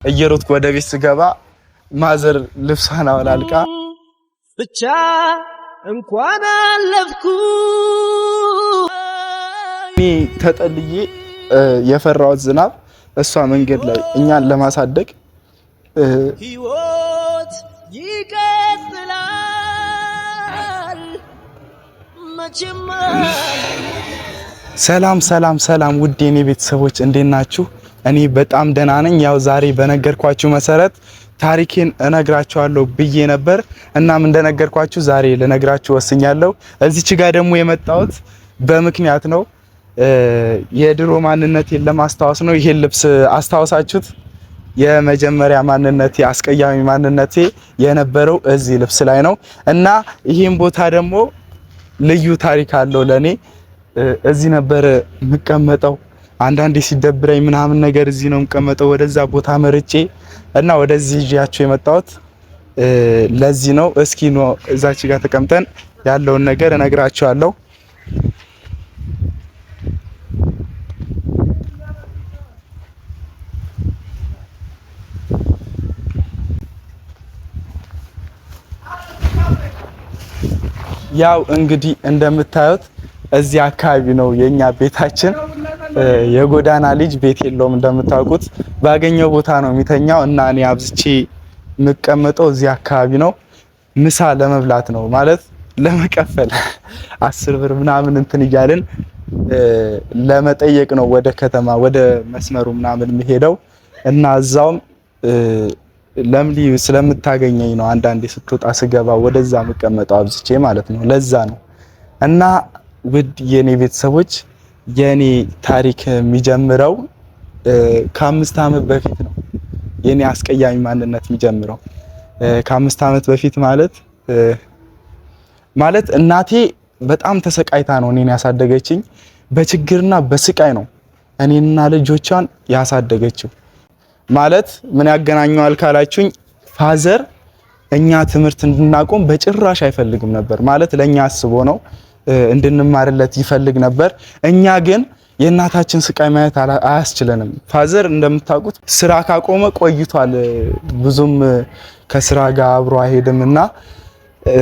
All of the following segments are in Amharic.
እየሮጥኩ ወደ ቤት ስገባ ማዘር ልብሷን አወላልቃ ብቻ እንኳን አለፍኩ ተጠልዬ የፈራሁት ዝናብ እሷ መንገድ ላይ እኛን ለማሳደግ ህይወት ይቀጥላል መቼም። ሰላም ውድ የኔ ቤተሰቦች እንዴት ናችሁ? እኔ በጣም ደህና ነኝ። ያው ዛሬ በነገርኳችሁ መሰረት ታሪኬን እነግራችኋለሁ ብዬ ነበር። እናም እንደነገርኳችሁ ዛሬ ልነግራችሁ ወስኛለሁ። እዚች ጋር ደግሞ የመጣሁት በምክንያት ነው። የድሮ ማንነቴን ለማስታወስ ነው። ይሄን ልብስ አስታውሳችሁት? የመጀመሪያ ማንነቴ አስቀያሚ ማንነቴ የነበረው እዚህ ልብስ ላይ ነው እና ይሄን ቦታ ደግሞ ልዩ ታሪክ አለው ለኔ። እዚህ ነበር የምቀመጠው። አንዳንዴ ሲደብረኝ ምናምን ነገር እዚህ ነው የምቀመጠው። ወደዛ ቦታ መርጬ እና ወደዚህ ይዣችሁ የመጣሁት ለዚህ ነው። እስኪ ነው እዛች ጋር ተቀምጠን ያለውን ነገር እነግራችኋለሁ። ያው እንግዲህ እንደምታዩት እዚህ አካባቢ ነው የኛ ቤታችን። የጎዳና ልጅ ቤት የለውም እንደምታውቁት፣ ባገኘው ቦታ ነው የሚተኛው እና እኔ አብዝቼ የምቀመጠው እዚህ አካባቢ ነው። ምሳ ለመብላት ነው ማለት ለመቀፈል 10 ብር ምናምን እንትን እያልን ለመጠየቅ ነው ወደ ከተማ ወደ መስመሩ ምናምን የሚሄደው እና እዛውም ለምሊ ስለምታገኘኝ ነው አንዳንዴ ስትወጣ ስገባ ወደዛ የምቀመጠው አብዝቼ ማለት ነው። ለዛ ነው እና ውድ የኔ ቤተሰቦች የኔ ታሪክ የሚጀምረው ከ5 ዓመት በፊት ነው። የኔ አስቀያሚ ማንነት የሚጀምረው ከ5 ዓመት በፊት ማለት እናቴ በጣም ተሰቃይታ ነው እኔን ያሳደገችኝ። በችግርና በስቃይ ነው እኔንና ልጆቿን ያሳደገችው። ማለት ምን ያገናኘዋል ካላችሁኝ፣ ፋዘር እኛ ትምህርት እንድናቆም በጭራሽ አይፈልግም ነበር። ማለት ለኛ አስቦ ነው እንድንማርለት ይፈልግ ነበር። እኛ ግን የእናታችን ስቃይ ማየት አያስችለንም። ፋዘር እንደምታውቁት ስራ ካቆመ ቆይቷል። ብዙም ከስራ ጋር አብሮ አይሄድምና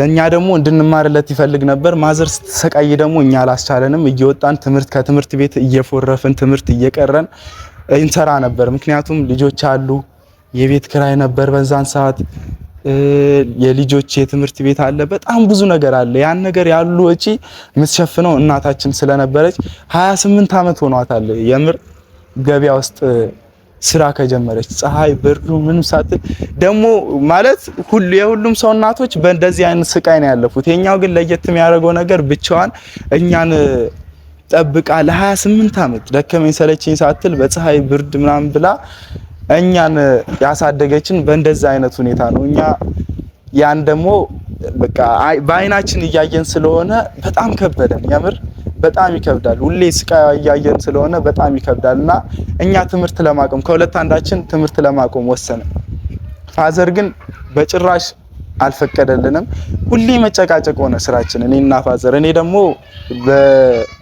እኛ ደግሞ እንድንማርለት ይፈልግ ነበር። ማዘር ስትሰቃይ ደግሞ እኛ አላስቻለንም። እየወጣን ከትምህርት ቤት እየፎረፍን ትምህርት እየቀረን እንሰራ ነበር። ምክንያቱም ልጆች አሉ፣ የቤት ክራይ ነበር በዛን ሰዓት፣ የልጆች የትምህርት ቤት አለ፣ በጣም ብዙ ነገር አለ። ያን ነገር ያሉ ወጪ የምትሸፍነው እናታችን ስለነበረች 28 ዓመት ሆኗታል የምር ገበያ ውስጥ ስራ ከጀመረች። ፀሐይ ብርዱ ምንም ሳትል ደግሞ ማለት የሁሉም ሰው እናቶች በእንደዚህ አይነት ስቃይ ነው ያለፉት። የኛው ግን ለየት የሚያደርገው ነገር ብቻዋን እኛን ጠብቃ ለ28 ዓመት ደከመኝ ሰለችኝ ሳትል በፀሐይ ብርድ ምናምን ብላ እኛን ያሳደገችን በእንደዛ አይነት ሁኔታ ነው። እኛ ያን ደግሞ በቃ በአይናችን እያየን ስለሆነ በጣም ከበደን። የምር በጣም ይከብዳል። ሁሌ ስቃይ እያየን ስለሆነ በጣም ይከብዳልና እኛ ትምህርት ለማቆም ከሁለት አንዳችን ትምህርት ለማቆም ወሰነ። ፋዘር ግን በጭራሽ አልፈቀደልንም። ሁሌ መጨቃጨቅ ሆነ ስራችን እኔና ፋዘር። እኔ ደግሞ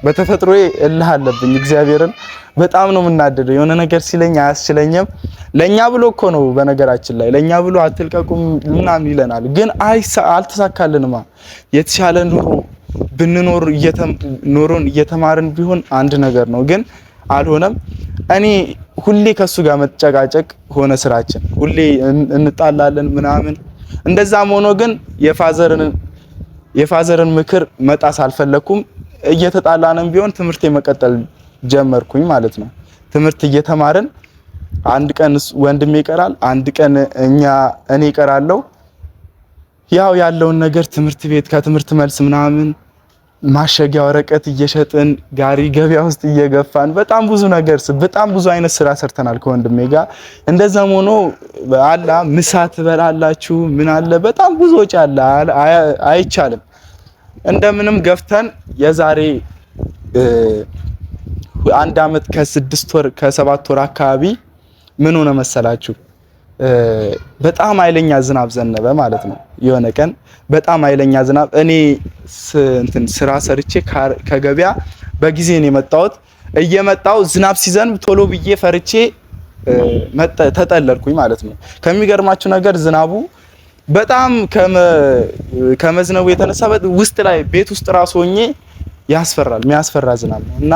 በተፈጥሮዬ እልህ አለብኝ። እግዚአብሔርን በጣም ነው የምናደደው። የሆነ ነገር ሲለኝ አያስችለኝም። ለኛ ብሎ እኮ ነው በነገራችን ላይ ለኛ ብሎ አትልቀቁም ምናምን ይለናል። ግን አልተሳካልንማ። የተሻለ ኑሮ ብንኖር ኖሮን እየተማርን ቢሆን አንድ ነገር ነው፣ ግን አልሆነም። እኔ ሁሌ ከሱ ጋር መጨቃጨቅ ሆነ ስራችን። ሁሌ እንጣላለን ምናምን። እንደዛም ሆኖ ግን የፋዘርን ምክር መጣስ አልፈለኩም። እየተጣላንም ቢሆን ትምህርት መቀጠል ጀመርኩኝ ማለት ነው። ትምህርት እየተማርን አንድ ቀን ወንድሜ ይቀራል፣ አንድ ቀን እኔ እቀራለሁ። ያው ያለውን ነገር ትምህርት ቤት ከትምህርት መልስ ምናምን ማሸጊያ ወረቀት እየሸጥን ጋሪ ገበያ ውስጥ እየገፋን በጣም ብዙ አይነት ስራ ሰርተናል ከወንድሜ ጋር። እንደዛም ሆኖ አላ ምሳ ትበላላችሁ ምን አለ በጣም ብዙ ወጪ አለ፣ አይቻልም። እንደምንም ገፍተን የዛሬ 1 ዓመት ከ6 ወር ከ7 ወር አካባቢ ምን ሆነ መሰላችሁ? በጣም ኃይለኛ ዝናብ ዘነበ ማለት ነው። የሆነ ቀን በጣም ኃይለኛ ዝናብ፣ እኔ ስራ ሰርቼ ከገበያ በጊዜ ነው የመጣሁት። እየመጣው ዝናብ ሲዘንብ ቶሎ ብዬ ፈርቼ ተጠለልኩኝ ማለት ነው። ከሚገርማችሁ ነገር ዝናቡ በጣም ከመዝነቡ የተነሳ ውስጥ ላይ ቤት ውስጥ ራሱ ሆኜ ያስፈራል። የሚያስፈራ ዝናብ ነው እና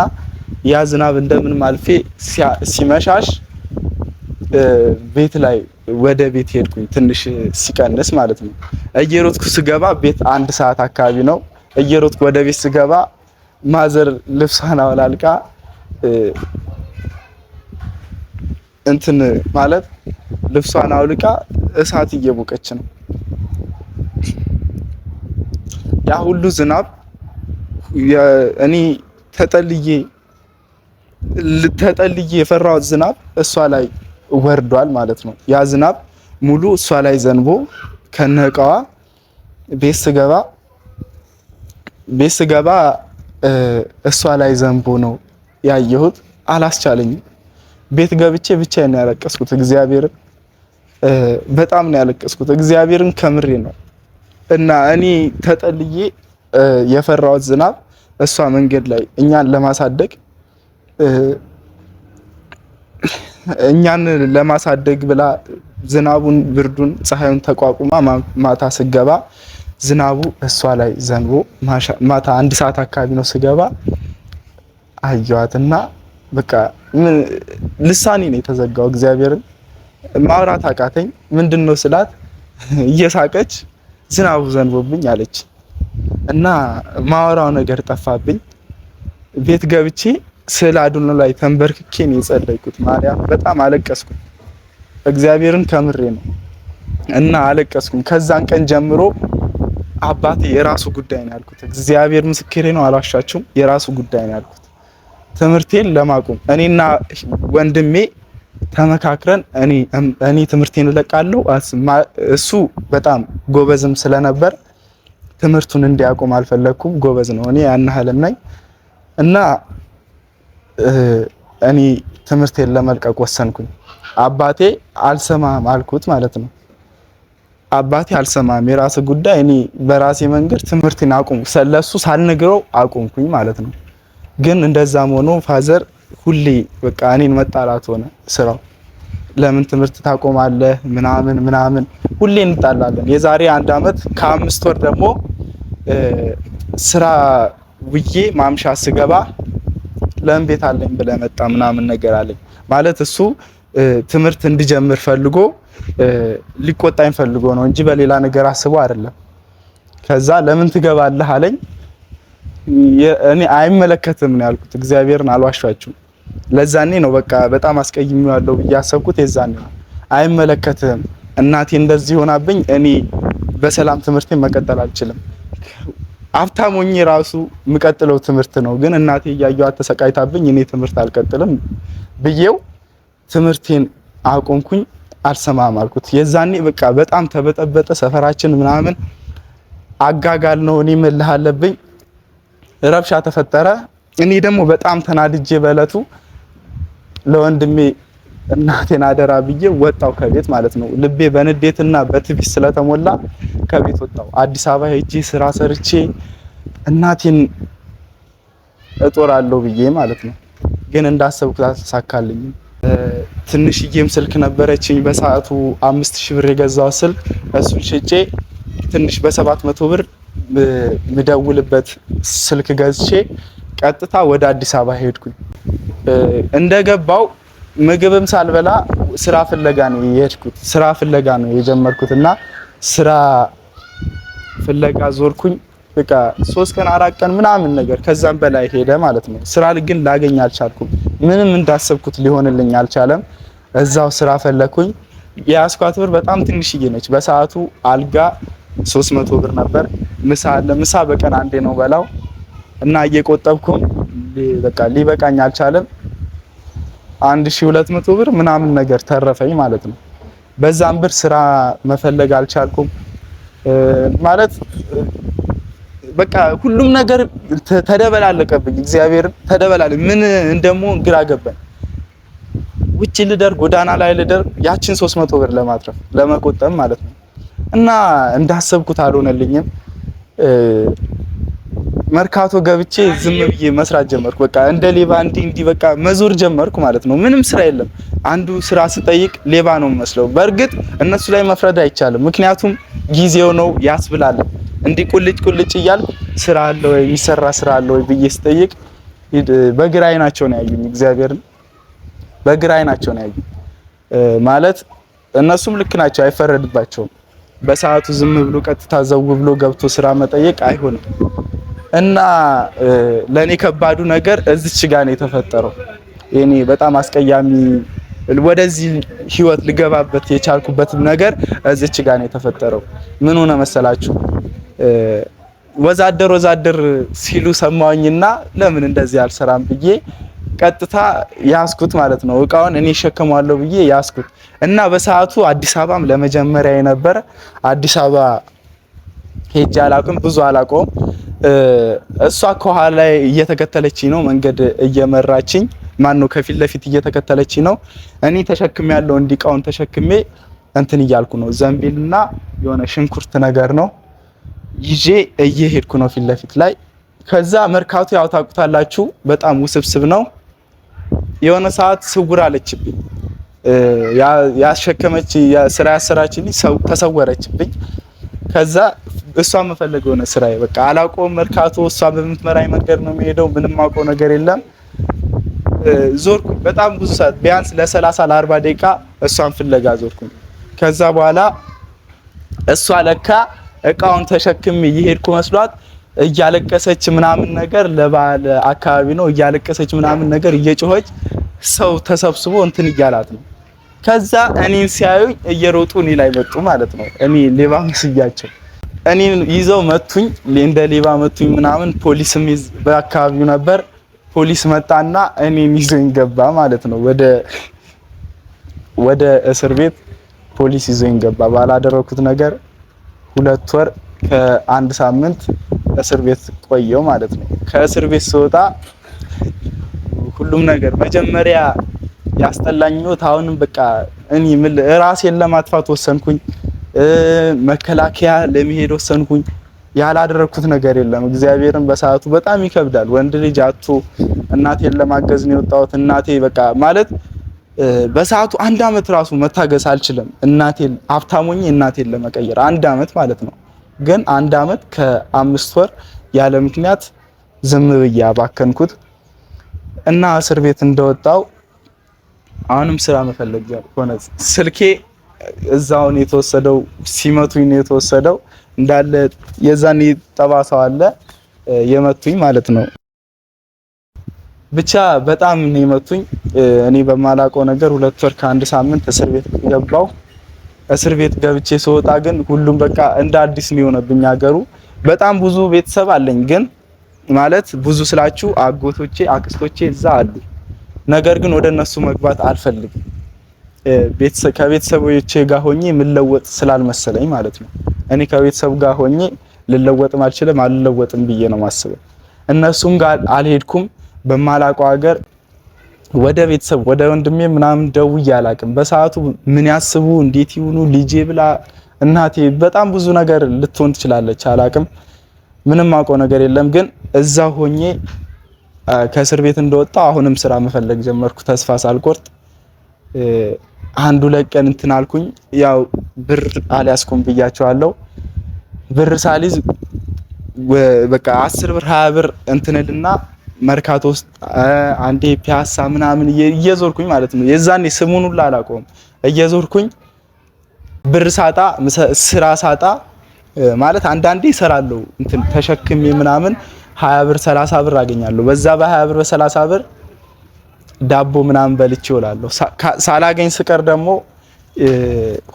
ያ ዝናብ እንደምንም አልፌ ሲመሻሽ ቤት ላይ ወደ ቤት ሄድኩኝ። ትንሽ ሲቀንስ ማለት ነው። እየሮጥኩ ስገባ ቤት 1 ሰዓት አካባቢ ነው። እየሮጥኩ ወደ ቤት ስገባ ማዘር ልብሷን አውላልቃ እንትን ማለት ልብሷን አውልቃ እሳት እየሞቀች ነው። ያ ሁሉ ዝናብ እኔ ተጠልዬ የፈራሁት ዝናብ እሷ ላይ ወርዷል ማለት ነው። ያ ዝናብ ሙሉ እሷ ላይ ዘንቦ ከነቃዋ ቤት ስገባ እሷ ላይ ዘንቦ ነው ያየሁት። አላስቻለኝም። ቤት ገብቼ ብቻዬን ያለቀስኩት እግዚአብሔርን በጣም ነው ያለቀስኩት እግዚአብሔርን ከምሬ ነው። እና እኔ ተጠልዬ የፈራሁት ዝናብ እሷ መንገድ ላይ እኛን ለማሳደግ ብላ ዝናቡን፣ ብርዱን፣ ፀሐዩን ተቋቁማ ማታ ስገባ ዝናቡ እሷ ላይ ዘንቦ ማታ 1 ሰዓት አካባቢ ነው ስገባ አየዋትና በቃ ልሳኔ ነው የተዘጋው። እግዚአብሔርን ማውራት አቃተኝ። ምንድነው ስላት እየሳቀች ዝናቡ ዘንቦብኝ አለች እና ማወራው ነገር ጠፋብኝ። ቤት ገብቼ ስለ አድኖ ላይ ተንበርክኬ ነው የጸለይኩት። ማርያም በጣም አለቀስኩ እግዚአብሔርን ከምሬ ነው እና አለቀስኩኝ። ከዛን ቀን ጀምሮ አባቴ የራሱ ጉዳይ ነው ያልኩት። እግዚአብሔር ምስክሬ ነው አልዋሻችሁም። የራሱ ጉዳይ ነው ያልኩት። ትምህርቴን ለማቆም እኔና ወንድሜ ተመካክረን እኔ ትምህርቴን እለቃለሁ። እሱ በጣም ጎበዝም ስለነበር ትምህርቱን እንዲያቆም አልፈለኩም። ጎበዝ ነው፣ እኔ ያናህልም ነኝ እና እኔ ትምህርቴን ለመልቀቅ ወሰንኩኝ። አባቴ አልሰማም አልኩት ማለት ነው። አባቴ አልሰማም፣ የራስ ጉዳይ፣ እኔ በራሴ መንገድ ትምህርቴን አቆም ስለሱ ሳልነግረው አቆምኩኝ ማለት ነው። ግን እንደዛም ሆኖ ፋዘር ሁሌ በቃ እኔን መጣላት ሆነ ስራው። ለምን ትምህርት ታቆማለህ ምናምን ሁሌ እንጣላለን። የዛሬ 1 አመት ከ5 ወር ደግሞ ስራ ውዬ ማምሻ ስገባ ለምን ቤት አለኝ ብለህ መጣ ምናምን ነገር አለኝ። ማለት እሱ ትምህርት እንድጀምር ፈልጎ ሊቆጣኝ ፈልጎ ነው እንጂ በሌላ ነገር አስቦ አይደለም። ከዛ ለምን ትገባለህ አለኝ። እኔ አይመለከትም ነው ያልኩት። እግዚአብሔርን አልዋሻችሁም። ለዛኔ ነው በቃ በጣም አስቀይሜዋለሁ ብዬ ያሰብኩት የዛኔ ነው። አይመለከትም፣ እናቴ እንደዚህ ሆናብኝ እኔ በሰላም ትምህርቴን መቀጠል አልችልም። ሀብታም ሆኜ ራሱ የምቀጥለው ትምህርት ነው፣ ግን እናቴ እያየኋት ተሰቃይታብኝ እኔ ትምህርት አልቀጥልም ብዬው ትምህርቴን አቆምኩኝ። አልሰማም አልኩት። የዛኔ በቃ በጣም ተበጠበጠ ሰፈራችን ምናምን አጋጋል ነው። እኔ መልህ አለብኝ፣ ረብሻ ተፈጠረ። እኔ ደግሞ በጣም ተናድጄ በለቱ ለወንድሜ እናቴን አደራ ብዬ ወጣው ከቤት ማለት ነው። ልቤ በንዴትና በትዕቢት ስለተሞላ ከቤት ወጣው። አዲስ አበባ ሄጄ ስራ ሰርቼ እናቴን እጦራለሁ ብዬ ማለት ነው። ግን እንዳሰብኩት አልተሳካልኝም። ትንሽዬም ስልክ ነበረችኝ በሰዓቱ 5000 ብር የገዛው ስልክ፣ እሱን ሽጬ ትንሽ በ700 ብር ምደውልበት ስልክ ገዝቼ ቀጥታ ወደ አዲስ አበባ ሄድኩኝ። እንደገባው ምግብም ሳልበላ ስራ ፍለጋ ነው የሄድኩት። ስራ ፍለጋ ነው የጀመርኩት እና ስራ ፍለጋ ዞርኩኝ። በቃ 3 ቀን 4 ቀን ምናምን ነገር ከዛም በላይ ሄደ ማለት ነው። ስራ ግን ላገኝ አልቻልኩም። ምንም እንዳሰብኩት ሊሆንልኝ አልቻለም። እዛው ስራ ፈለኩኝ። የያዝኳት ብር በጣም ትንሽዬ ነች። በሰዓቱ አልጋ 300 ብር ነበር። ምሳ በቀን አንዴ ነው በላው እና እየቆጠብኩም በቃ ሊበቃኝ አልቻለም። 1200 ብር ምናምን ነገር ተረፈኝ ማለት ነው። በዛም ብር ስራ መፈለግ አልቻልኩም ማለት በቃ ሁሉም ነገር ተደበላለቀብኝ። እግዚአብሔር ምን እንደምሆን ግራ ገባኝ። ውጪ ልደር፣ ጎዳና ላይ ልደር፣ ያችን 300 ብር ለማትረፍ ለመቆጠብ ማለት ነው። እና እንዳሰብኩት አልሆነልኝም። መርካቶ ገብቼ ዝም ብዬ መስራት ጀመርኩ። በቃ እንደ ሌባ እንዲህ በቃ መዞር ጀመርኩ ማለት ነው። ምንም ስራ የለም። አንዱ ስራ ስጠይቅ ሌባ ነው መስለው። በእርግጥ እነሱ ላይ መፍረድ አይቻልም። ምክንያቱም ጊዜው ነው ያስብላል። እንዲህ ቁልጭ እያልኩ ስራ አለ ወይ የሚሰራ ስራ አለ ወይ ብዬ ስጠይቅ በግራ አይናቸው ነው ያዩኝ። እግዚአብሔርን በግራ አይናቸው ነው ያዩኝ። ማለት እነሱም ልክ ናቸው፣ አይፈረድባቸውም። በሰዓቱ ዝም ብሎ ቀጥታ ዘው ብሎ ገብቶ ስራ መጠየቅ አይሆንም። እና ለኔ ከባዱ ነገር እዚች ጋር ነው የተፈጠረው። የኔ በጣም አስቀያሚ ወደዚህ ህይወት ልገባበት የቻልኩበት ነገር እዚች ጋር ነው የተፈጠረው። ምን ሆነ መሰላችሁ? ወዛደር ሲሉ ሰማውኝና ለምን እንደዚህ አልሰራም ብዬ ቀጥታ ያስኩት ማለት ነው። እቃውን እኔ ሸከማለሁ ብዬ ያስኩት እና በሰዓቱ አዲስ አበባም ለመጀመሪያ የነበረ አዲስ አበባ ሄጄ አላውቅም፣ ብዙ አላውቀውም። እሷ ከኋላ ላይ እየተከተለችኝ ነው፣ መንገድ እየመራችኝ ማነው ከፊት ለፊት እየተከተለችኝ ነው። እኔ ተሸክሜ ያለው እንዲቃውን ተሸክሜ እንትን እያልኩ ነው። ዘንቢልና የሆነ ሽንኩርት ነገር ነው ይዤ እየሄድኩ ነው ፊት ለፊት ላይ። ከዛ መርካቶ ያው ታውቁታላችሁ፣ በጣም ውስብስብ ነው። የሆነ ሰዓት ስውር አለችብኝ። ያሸከመች ስራ ያሰራችልኝ ሰው ተሰወረችብኝ። ከዛ እሷ መፈለገው ነው ስራዬ። በቃ አላውቀውም። መርካቶ እሷ በምትመራኝ መንገድ ነው የሚሄደው። ምንም አውቀው ነገር የለም። ዞርኩኝ በጣም ብዙ ሰዓት፣ ቢያንስ ለ30 ለ40 ደቂቃ እሷን ፍለጋ ዞርኩኝ። ከዛ በኋላ እሷ ለካ እቃውን ተሸክሜ እየሄድኩ መስሏት እያለቀሰች ምናምን ነገር፣ ለባለ አካባቢ ነው እያለቀሰች ምናምን ነገር እየጮኸች ሰው ተሰብስቦ እንትን እያላት ነው። ከዛ እኔን ሲያዩኝ እየሮጡ እኔ ላይ መጡ ማለት ነው። እኔ ሌባ መስያቸው እኔን ይዘው መቱኝ፣ እንደ ሌባ መቱኝ ምናምን። ፖሊስም በአካባቢው ነበር። ፖሊስ መጣና እኔን ይዞኝ ገባ ማለት ነው። ወደ እስር ቤት ፖሊስ ይዞኝ ገባ። ባላደረኩት ነገር 2 ወር ከ1 ሳምንት እስር ቤት ቆየው ማለት ነው። ከእስር ቤት ስወጣ ሁሉም ነገር መጀመሪያ ያስጠላኝው አሁንም በቃ እኔ ራሴን ለማጥፋት ወሰንኩኝ። መከላከያ ለመሄድ ወሰንኩኝ። ያላደረኩት ነገር የለም። እግዚአብሔርን በሰዓቱ በጣም ይከብዳል። ወንድ ልጅ አጥቶ እናቴን ለማገዝ ነው የወጣሁት። እናቴ በቃ ማለት በሰዓቱ 1 አመት ራሱ መታገስ አልችልም። እናቴን ሀብታሞኝ እናቴን ለመቀየር 1 አመት ማለት ነው። ግን 1 አመት ከ5 ወር ያለ ምክንያት ዝም ብዬ አባከንኩት እና እስር ቤት እንደወጣው አሁንም ስራ መፈለግ ሆነ። ስልኬ እዛውን የተወሰደው ሲመቱኝ ነው የተወሰደው። እንዳለ የዛኔ ጠባሳው አለ የመቱኝ ማለት ነው። ብቻ በጣም ነው የመቱኝ። እኔ በማላውቀው ነገር 2 ወር ከ1 ሳምንት እስር ቤት ገባው። እስር ቤት ገብቼ ስወጣ ግን ሁሉም በቃ እንደ አዲስ ነው የሆነብኝ ሀገሩ። በጣም ብዙ ቤተሰብ አለኝ፣ ግን ማለት ብዙ ስላችሁ አጎቶቼ አክስቶቼ እዛ አሉ። ነገር ግን ወደ እነሱ መግባት አልፈልግም። ከቤተሰቦቼ ጋር ሆኜ ምለወጥ ስላልመሰለኝ ማለት ነው። እኔ ከቤተሰብ ጋር ሆኜ ልለወጥም አልለወጥም ብዬ ነው ማስበው። እነሱም ጋር አልሄድኩም። በማላውቀው ሀገር ወደ ቤተሰብ ወደ ወንድሜ ምናምን ደውዬ አላውቅም። በሰዓቱ ምን ያስቡ እንዴት ይሁኑ ልጄ ብላ እናቴ በጣም ብዙ ነገር ልትሆን ትችላለች፣ አላውቅም። ምንም አውቀው ነገር የለም። ግን እዛ ሆኜ ከእስር ቤት እንደወጣው አሁንም ስራ መፈለግ ጀመርኩ፣ ተስፋ ሳልቆርጥ። 1-2 ቀን እንትን አልኩኝ። ያው ብር አልያዝኩም ብያቸዋለሁ። ብር ሳልይዝ በቃ 10 ብር 20 ብር እንትንልና መርካቶ ውስጥ አንዴ ፒያሳ ምናምን እየዞርኩኝ ማለት ነው። የዛኔ ስሙን ሁሉ አላውቀውም። እየዞርኩኝ ብር ሳጣ ስራ ሳጣ ማለት አንዳንዴ እሰራለሁ እንትን ተሸክሜ ምናምን 20 ብር 30 ብር አገኛለሁ። በዛ በ20 ብር በ30 ብር ዳቦ ምናምን በልቼ እውላለሁ። ሳላገኝ ስቀር ደግሞ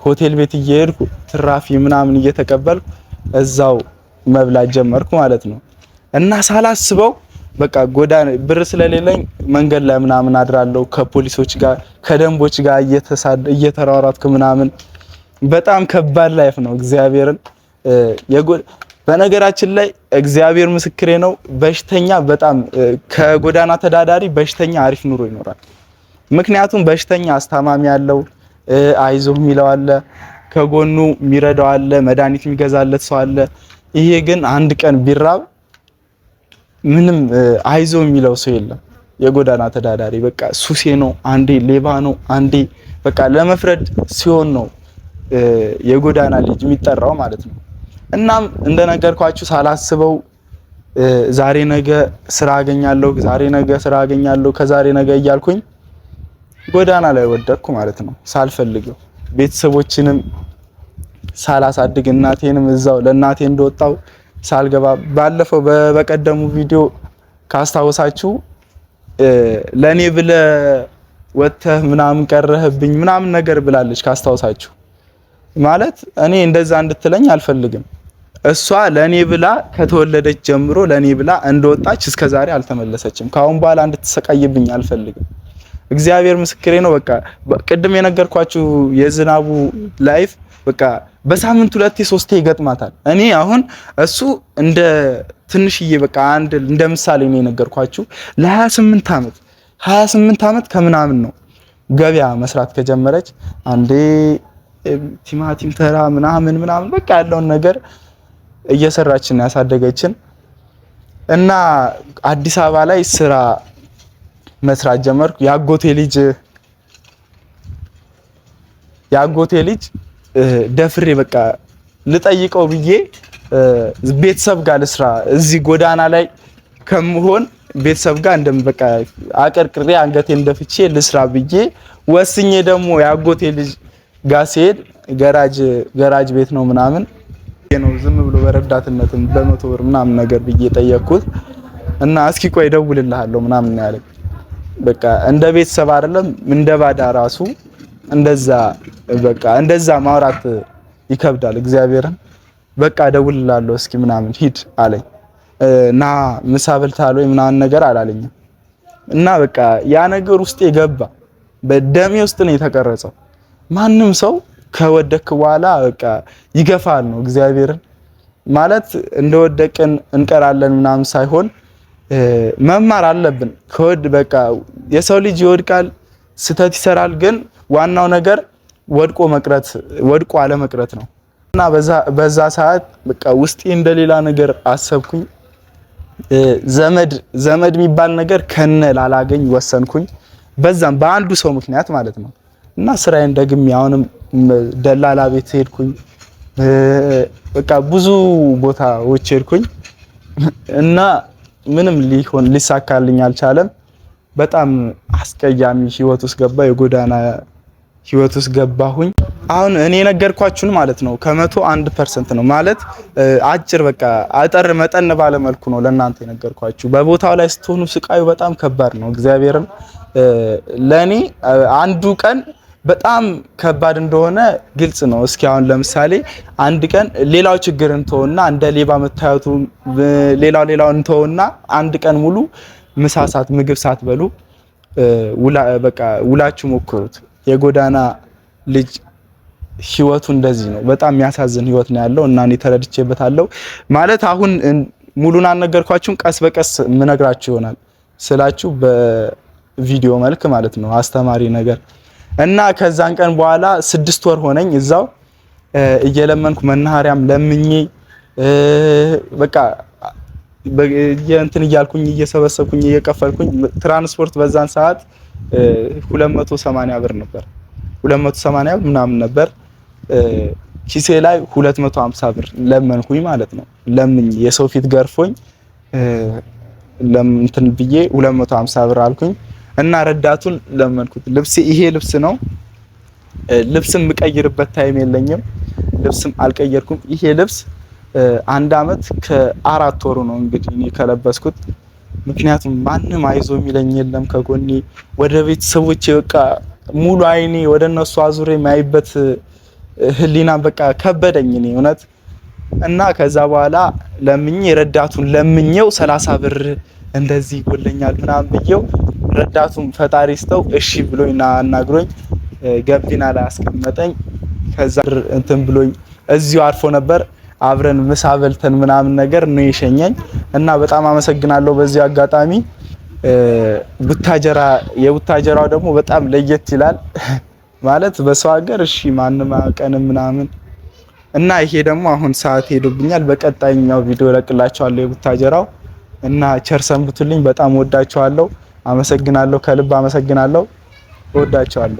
ሆቴል ቤት እየሄድኩ ትራፊ ምናምን እየተቀበልኩ እዛው መብላት ጀመርኩ ማለት ነው። እና ሳላስበው በቃ ጎዳና ብር ስለሌለኝ መንገድ ላይ ምናምን አድራለሁ፣ ከፖሊሶች ጋር ከደንቦች ጋር እየተራራጥኩ ምናምን። በጣም ከባድ ላይፍ ነው እግዚአብሔርን። በነገራችን ላይ እግዚአብሔር ምስክሬ ነው፣ በሽተኛ በጣም ከጎዳና ተዳዳሪ በሽተኛ አሪፍ ኑሮ ይኖራል። ምክንያቱም በሽተኛ አስታማሚ ያለው አይዞህ የሚለው አለ፣ ከጎኑ የሚረዳው አለ፣ መድኃኒት የሚገዛለት ሰው አለ። ይሄ ግን 1 ቀን ቢራብ ምንም አይዞ የሚለው ሰው የለም። የጎዳና ተዳዳሪ በቃ ሱሴ ነው፣ አንዴ ሌባ ነው፣ አንዴ በቃ ለመፍረድ ሲሆን ነው የጎዳና ልጅ የሚጠራው ማለት ነው። እናም እንደነገርኳችሁ ሳላስበው ዛሬ ነገ ስራ አገኛለሁ፣ ዛሬ ነገ ስራ አገኛለሁ፣ ከዛሬ ነገ እያልኩኝ ጎዳና ላይ ወደቅኩ ማለት ነው። ሳልፈልገው ቤተሰቦችንም ሳላሳድግ እናቴንም እዛው ለእናቴ እንደወጣው ሳልገባ ባለፈው በቀደሙ ቪዲዮ ካስታወሳችሁ ለኔ ብለ ወጥተህ ምናምን ቀረህብኝ ምናምን ነገር ብላለች ካስታወሳችሁ። ማለት እኔ እንደዛ እንድትለኝ አልፈልግም። እሷ ለኔ ብላ ከተወለደች ጀምሮ ለኔ ብላ እንደወጣች እስከዛሬ አልተመለሰችም። ካሁን በኋላ እንድትሰቃይብኝ አልፈልግም። እግዚአብሔር ምስክሬ ነው። በቃ ቅድም የነገርኳችሁ የዝናቡ ላይፍ በቃ በሳምንት 2-3 ይገጥማታል። እኔ አሁን እሱ እንደ ትንሽዬ በቃ አንድ እንደ ምሳሌ ነው የነገርኳችሁ። ለ28 ዓመት ከምናምን ነው ገበያ መስራት ከጀመረች። አንዴ ቲማቲም ተራ ምናምን በቃ ያለውን ነገር እየሰራችን ያሳደገችን እና አዲስ አበባ ላይ ስራ መስራት ጀመርኩ። ያጎቴ ልጅ ደፍሬ በቃ ልጠይቀው ብዬ ቤተሰብ ጋር ልስራ እዚህ ጎዳና ላይ ከምሆን ቤተሰብ ጋር በቃ አቀርቅሬ አንገቴን ደፍቼ ልስራ ብዬ ወስኜ ደግሞ ያጎቴ ልጅ ጋር ሲሄድ ገራጅ ቤት ነው ምናምን ነው ዝም ብሎ በረዳትነትም በ100 ብር ምናምን ነገር ብዬ ጠየቅኩት እና እስኪ ቆይ እደውልልሃለሁ ምናምን ያለኝ። በቃ እንደ ቤተሰብ አይደለም እንደ ባዳ ራሱ እንደዛ ማውራት ይከብዳል። እግዚአብሔርን በቃ እደውልልሃለሁ እስኪ ምናምን ሂድ አለኝ እና ምሳ በልተሃል ወይ ምናምን ነገር አላለኝም። እና በቃ ያ ነገር ውስጥ ገባ፣ በደሜ ውስጥ ነው የተቀረጸው። ማንም ሰው ከወደክ በኋላ በቃ ይገፋል ነው። እግዚአብሔርን ማለት እንደወደቅን እንቀራለን ምናምን ሳይሆን መማር አለብን። በቃ የሰው ልጅ ይወድቃል፣ ስተት ይሰራል። ግን ዋናው ነገር ወድቆ አለመቅረት ነው። እና በዛ ሰዓት በቃ ውስጤ እንደሌላ ነገር አሰብኩኝ። ዘመድ የሚባል ነገር ከነ ላላገኝ ወሰንኩኝ። በዛም በአንዱ ሰው ምክንያት ማለት ነው። እና ስራዬን ደግሜ አሁንም ደላላ ቤት ሄድኩኝ። በቃ ብዙ ቦታዎች ሄድኩኝ እና ምንም ሊሳካልኝ አልቻለም። በጣም አስቀያሚ ህይወት ውስጥ የጎዳና ህይወት ውስጥ ገባሁኝ። አሁን እኔ የነገርኳችሁን ማለት ነው 101% ነው ማለት አጭር በቃ አጠር መጠን ባለ መልኩ ነው ለእናንተ የነገርኳችሁ። በቦታው ላይ ስትሆኑ ስቃዩ በጣም ከባድ ነው። እግዚአብሔርን ለኔ አንዱ ቀን በጣም ከባድ እንደሆነ ግልጽ ነው። እስኪ አሁን ለምሳሌ አንድ ቀን ሌላው ችግር እንተውና እንደ ሌባ መታየቱ ሌላው እንተውና አንድ ቀን ሙሉ ምሳ ሰዓት ምግብ ሳትበሉ በቃ ውላችሁ ሞክሩት። የጎዳና ልጅ ህይወቱ እንደዚህ ነው። በጣም የሚያሳዝን ህይወት ነው ያለው እና እኔ ተረድቼበታለሁ። ማለት አሁን ሙሉን አልነገርኳችሁም፣ ቀስ በቀስ ምነግራችሁ ይሆናል ስላችሁ በቪዲዮ መልክ ማለት ነው አስተማሪ ነገር እና ከዛን ቀን በኋላ 6 ወር ሆነኝ እዛው እየለመንኩ መናኸሪያም ለምኜ በቃ እንትን እያልኩኝ እየሰበሰብኩኝ እየከፈልኩኝ ትራንስፖርት በዛን ሰዓት 280 ብር ነበር። 280 ብር ምናምን ነበር። ኪሴ ላይ 250 ብር ለመንኩኝ ማለት ነው። ለምኜ የሰው ፊት ገርፎኝ እንትን ብዬ 250 ብር አልኩኝ እና ረዳቱን ለመንኩት። ይሄ ልብስ ነው። ልብስም የምቀይርበት ታይም የለኝም። ልብስም አልቀየርኩም። ይሄ ልብስ 1 አመት ከ4 ወሩ ነው እንግዲህ እኔ ከለበስኩት። ምክንያቱም ማንም አይዞ የሚለኝ የለም ከጎኔ። ወደ ቤተሰቦቼ በቃ ሙሉ አይኔ ወደ እነሱ አዙሬ የማይበት ህሊና በቃ ከበደኝ እኔ እውነት። እና ከዛ በኋላ ረዳቱን ለምኜው 30 ብር እንደዚህ ይጎለኛል ምናምን ብዬው ረዳቱን ፈጣሪ ስተው እሺ ብሎኝ አናግሮኝ ገቢና ላይ አስቀመጠኝ። ከዛ እንትን ብሎኝ እዚሁ አርፎ ነበር። አብረን ምሳ በልተን ምናምን ነገር ነው የሸኘኝ እና በጣም አመሰግናለሁ በዚህ አጋጣሚ። የቡታጀራው ደግሞ በጣም ለየት ይላል ማለት በሰው ሀገር እሺ ማንም አቀንም ምናምን እና ይሄ ደግሞ አሁን ሰዓት ሄዶብኛል። በቀጣይኛው ቪዲዮ ለቅላችኋለሁ የቡታጀራው እና ቸር ሰንብቱልኝ። በጣም ወዳችኋለሁ። አመሰግናለሁ። ከልብ አመሰግናለሁ። ወዳችኋለሁ።